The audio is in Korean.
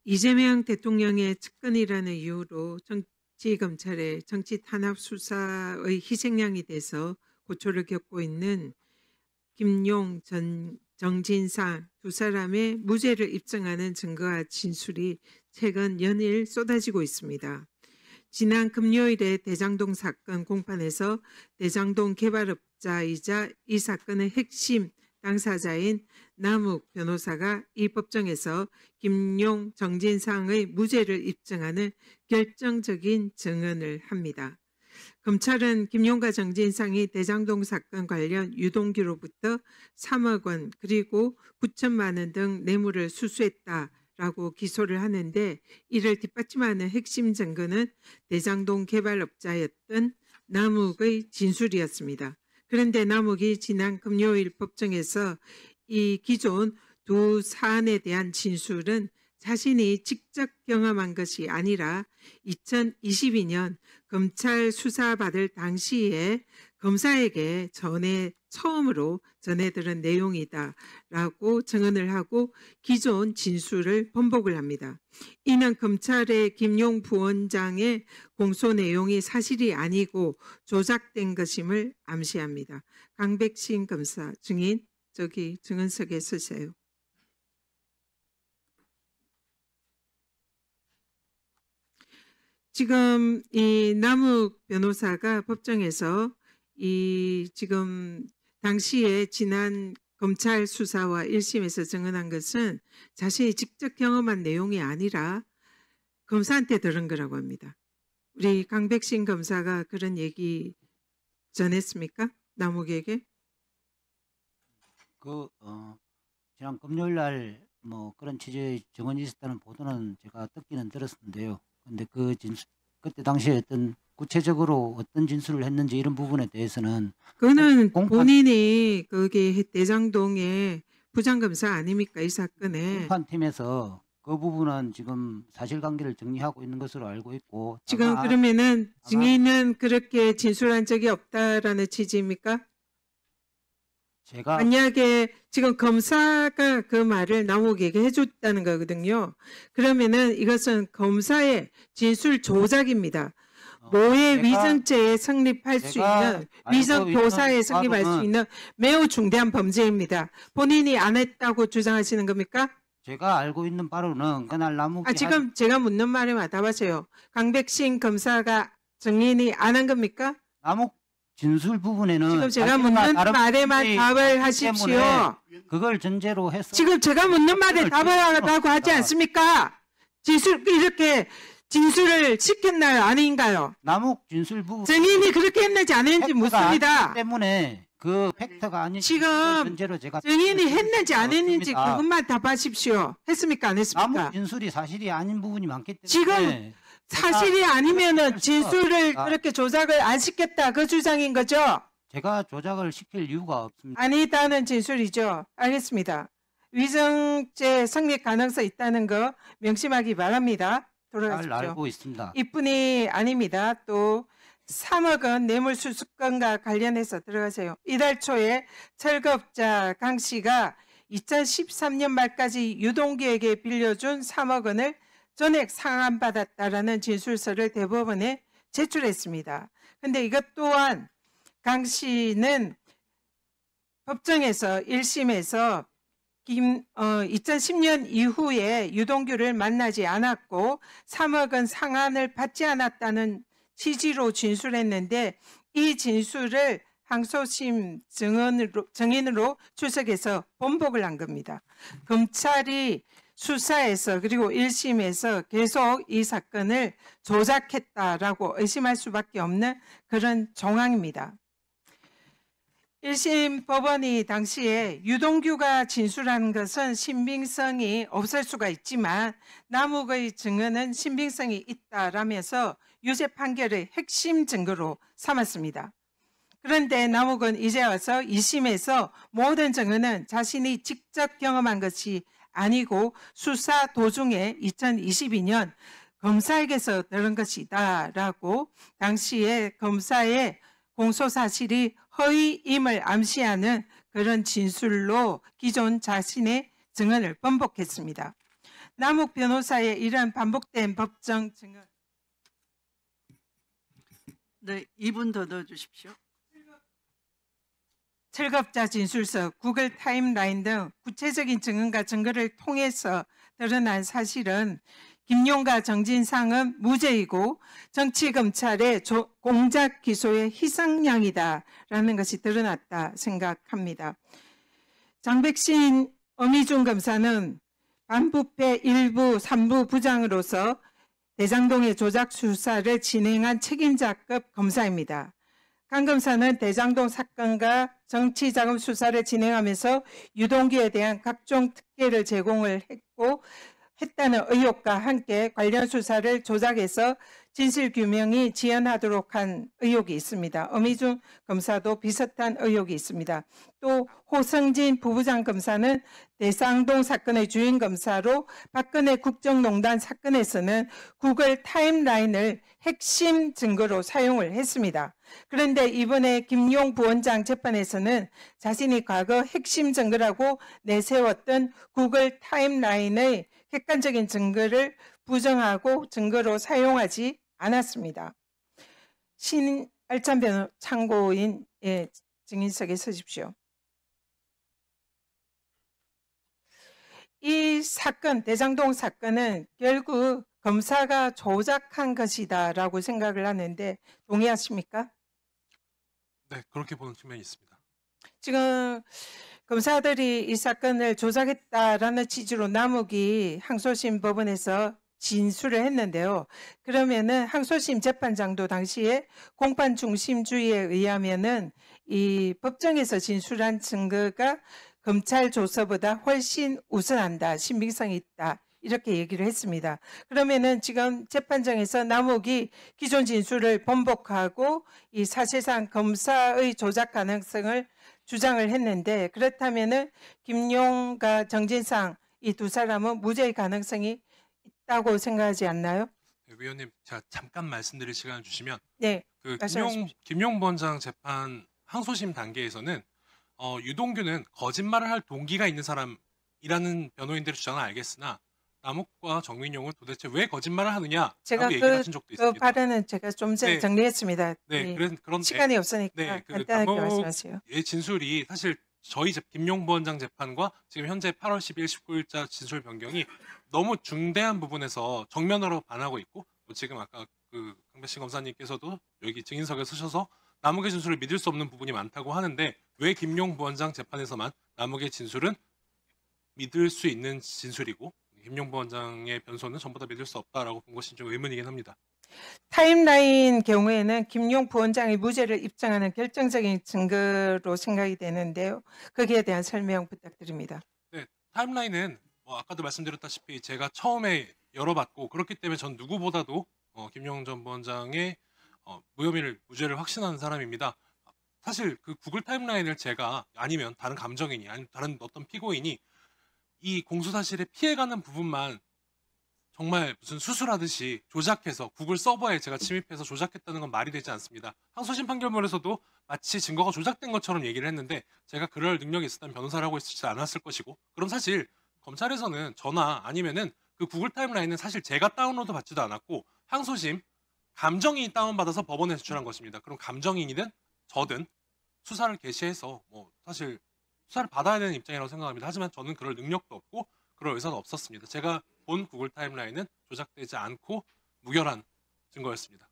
이재명 대통령의 측근이라는 이유로 정치검찰의 정치 탄압 수사의 희생양이 돼서 고초를 겪고 있는 김용 전 정진상 두 사람의 무죄를 입증하는 증거와 진술이 최근 연일 쏟아지고 있습니다. 지난 금요일에 대장동 사건 공판에서 대장동 개발업자이자 이 사건의 핵심 당사자인 남욱 변호사가 이 법정에서 김용 정진상의 무죄를 입증하는 결정적인 증언을 합니다. 검찰은 김용과 정진상이 대장동 사건 관련 유동규로부터 3억 원 그리고 9천만 원 등 뇌물을 수수했다라고 기소를 하는데, 이를 뒷받침하는 핵심 증거는 대장동 개발업자였던 남욱의 진술이었습니다. 그런데 남욱이 지난 금요일 법정에서 이 기존 두 사안에 대한 진술은 자신이 직접 경험한 것이 아니라 2022년 검찰 수사받을 당시에 검사에게 처음으로 전해들은 내용이다라고 증언을 하고 기존 진술을 번복을 합니다. 이는 검찰의 김용 부원장의 공소 내용이 사실이 아니고 조작된 것임을 암시합니다. 강백신 검사 증인, 저기 증언석에 서세요. 지금 이 남욱 변호사가 법정에서 지금 당시에 지난 검찰 수사와 1심에서 증언한 것은 자신이 직접 경험한 내용이 아니라 검사한테 들은 거라고 합니다. 우리 강백신 검사가 그런 얘기 전했습니까? 남욱에게? 지난 금요일 날 뭐 그런 취지의 증언이 있었다는 보도는 제가 듣기는 들었는데요. 근데 그때 당시에 구체적으로 어떤 진술을 했는지 이런 부분에 대해서는 그거는 본인이 거기 대장동의 부장검사 아닙니까? 이 사건에. 공판팀에서 그 부분은 지금 사실관계를 정리하고 있는 것으로 알고 있고, 지금 그러면은 증인은 그렇게 진술한 적이 없다라는 취지입니까? 제가 만약에 지금 검사가 그 말을 남욱에게 해줬다는 거거든요. 그러면은 이것은 검사의 진술 조작입니다. 모의 위증죄에 성립할 수 있는, 위증 교사에 성립할 수 있는 매우 중대한 범죄입니다. 본인이 안 했다고 주장하시는 겁니까? 제가 알고 있는 바로는 그날 남욱이 지금 제가 묻는 말에 답하세요. 강백신 검사가 증인이 안 한 겁니까? 남욱 진술 부분에는 지금 제가 묻는 말에만 답을 하십시오. 그걸 전제로 해서 지금 제가 묻는 말에 답을 하라고 하지 않습니까? 이렇게 진술을 시켰나요? 아닌가요? 남욱 진술 부분 증인이 그렇게 했는지 안 했는지 묻습니다. 때문에 그 팩터가 아닌 지금 전제로 제가 증인이 했는지 안 했는지 그것만 답하십시오. 했습니까? 안 했습니까? 남욱 진술이 사실이 아닌 부분이 많기 때문에 지금 사실이 아니면은 진술을 그렇게 조작을 안 시켰다, 그 주장인 거죠? 제가 조작을 시킬 이유가 없습니다. 아니다는 진술이죠. 알겠습니다. 위증죄 성립 가능성 있다는 거 명심하기 바랍니다. 잘 돌아가십시오. 알고 있습니다. 이뿐이 아닙니다. 또 3억 원 뇌물수수건과 관련해서 들어가세요. 이달 초에 철거업자 강 씨가 2013년 말까지 유동규에게 빌려준 3억 원을 전액 상환받았다라는 진술서를 대법원에 제출했습니다. 근데 이것 또한 강 씨는 법정에서 1심에서 2010년 이후에 유동규를 만나지 않았고 3억 원 상환을 받지 않았다는 취지로 진술했는데, 이 진술을 항소심 증인으로 출석해서 번복을 한 겁니다. 검찰이 수사에서 그리고 1심에서 계속 이 사건을 조작했다라고 의심할 수밖에 없는 그런 정황입니다. 1심 법원이 당시에 유동규가 진술한 것은 신빙성이 없을 수가 있지만 남욱의 증언은 신빙성이 있다라면서 유죄 판결의 핵심 증거로 삼았습니다. 그런데 남욱은 이제 와서 2심에서 모든 증언은 자신이 직접 경험한 것이 아니고 수사 도중에 2022년 검사에게서 들은 것이다라고 당시에 검사의 공소사실이 허위임을 암시하는 그런 진술로 기존 자신의 증언을 번복했습니다. 남욱 변호사의 이러한 반복된 법정 증언. 네, 2분 더 넣어주십시오. 철겁자 진술서, 구글 타임라인 등 구체적인 증언과 증거를 통해서 드러난 사실은 김용과 정진상은 무죄이고 정치검찰의 공작 기소의 희생양이다라는 것이 드러났다 생각합니다. 장백신 어미중 검사는 반부패 1부, 3부 부장으로서 대장동의 조작 수사를 진행한 책임자급 검사입니다. 강 검사는 대장동 사건과 정치자금 수사를 진행하면서 유동규에 대한 각종 특혜를 제공을 했다는 의혹과 함께 관련 수사를 조작해서 진실규명이 지연하도록 한 의혹이 있습니다. 어미중 검사도 비슷한 의혹이 있습니다. 또 호성진 부부장 검사는 대장동 사건의 주인 검사로 박근혜 국정농단 사건에서는 구글 타임라인을 핵심 증거로 사용을 했습니다. 그런데 이번에 김용 부원장 재판에서는 자신이 과거 핵심 증거라고 내세웠던 구글 타임라인의 객관적인 증거를 부정하고 증거로 사용하지 않았습니다. 신알찬 변호 참고인 증인석에 서십시오. 이 사건, 대장동 사건은 결국 검사가 조작한 것이다라고 생각을 하는데 동의하십니까? 네, 그렇게 보는 측면이 있습니다. 지금 검사들이 이 사건을 조작했다라는 취지로 남욱이 항소심 법원에서 진술을 했는데요. 그러면은 항소심 재판장도 당시에 공판 중심주의에 의하면은 이 법정에서 진술한 증거가 검찰 조서보다 훨씬 우선한다, 신빙성이 있다. 이렇게 얘기를 했습니다. 그러면은 지금 재판장에서 남욱이 기존 진술을 번복하고 이 사실상 검사의 조작 가능성을 주장을 했는데 그렇다면은 김용과 정진상 이 두 사람은 무죄의 가능성이 있다고 생각하지 않나요? 네, 위원님, 제가 잠깐 말씀드릴 시간을 주시면, 네, 그 말씀하십시오. 김용 부원장 재판 항소심 단계에서는 유동규는 거짓말을 할 동기가 있는 사람이라는 변호인들의 주장은 알겠으나 남욱과 정민용은 도대체 왜 거짓말을 하느냐라고 제가 얘기를 하신 적도 그 있습니다. 발언은 제가 좀 전에 네. 정리했습니다. 네, 예, 그런데 시간이 없으니까 네, 그 간단하게 남욱의 말씀하세요. 진술이 사실 저희 김용 부원장 재판과 지금 현재 8월 10일, 19일자 진술 변경이 너무 중대한 부분에서 정면으로 반하고 있고, 지금 아까 그 강배신 검사님께서도 여기 증인석에 서셔서 남욱의 진술을 믿을 수 없는 부분이 많다고 하는데 왜 김용 부원장 재판에서만 남욱의 진술은 믿을 수 있는 진술이고 김용 부원장의 변소는 전부 다 믿을 수 없다라고 본 것이 좀 의문이긴 합니다. 타임라인 경우에는 김용 부원장이 무죄를 입증하는 결정적인 증거로 생각이 되는데요. 거기에 대한 설명 부탁드립니다. 네, 타임라인은 아까도 말씀드렸다시피 제가 처음에 열어봤고 그렇기 때문에 전 누구보다도 김용 전 부원장의 무죄를 확신하는 사람입니다. 사실 그 구글 타임라인을 제가 아니면 다른 감정인이 아니면 다른 어떤 피고인이 이 공소사실에 피해가는 부분만 정말 무슨 수술하듯이 조작해서 구글 서버에 제가 침입해서 조작했다는 건 말이 되지 않습니다. 항소심 판결문에서도 마치 증거가 조작된 것처럼 얘기를 했는데 제가 그럴 능력이 있었다면 변호사를 하고 있지 않았을 것이고, 그럼 사실 검찰에서는 저나 아니면은 그 구글 타임라인은 사실 제가 다운로드 받지도 않았고 항소심 감정인이 다운받아서 법원에 제출한 것입니다. 그럼 감정인이든 저든 수사를 개시해서 사실 수사를 받아야 되는 입장이라고 생각합니다. 하지만 저는 그럴 능력도 없고 그럴 의사도 없었습니다. 제가 본 구글 타임라인은 조작되지 않고 무결한 증거였습니다.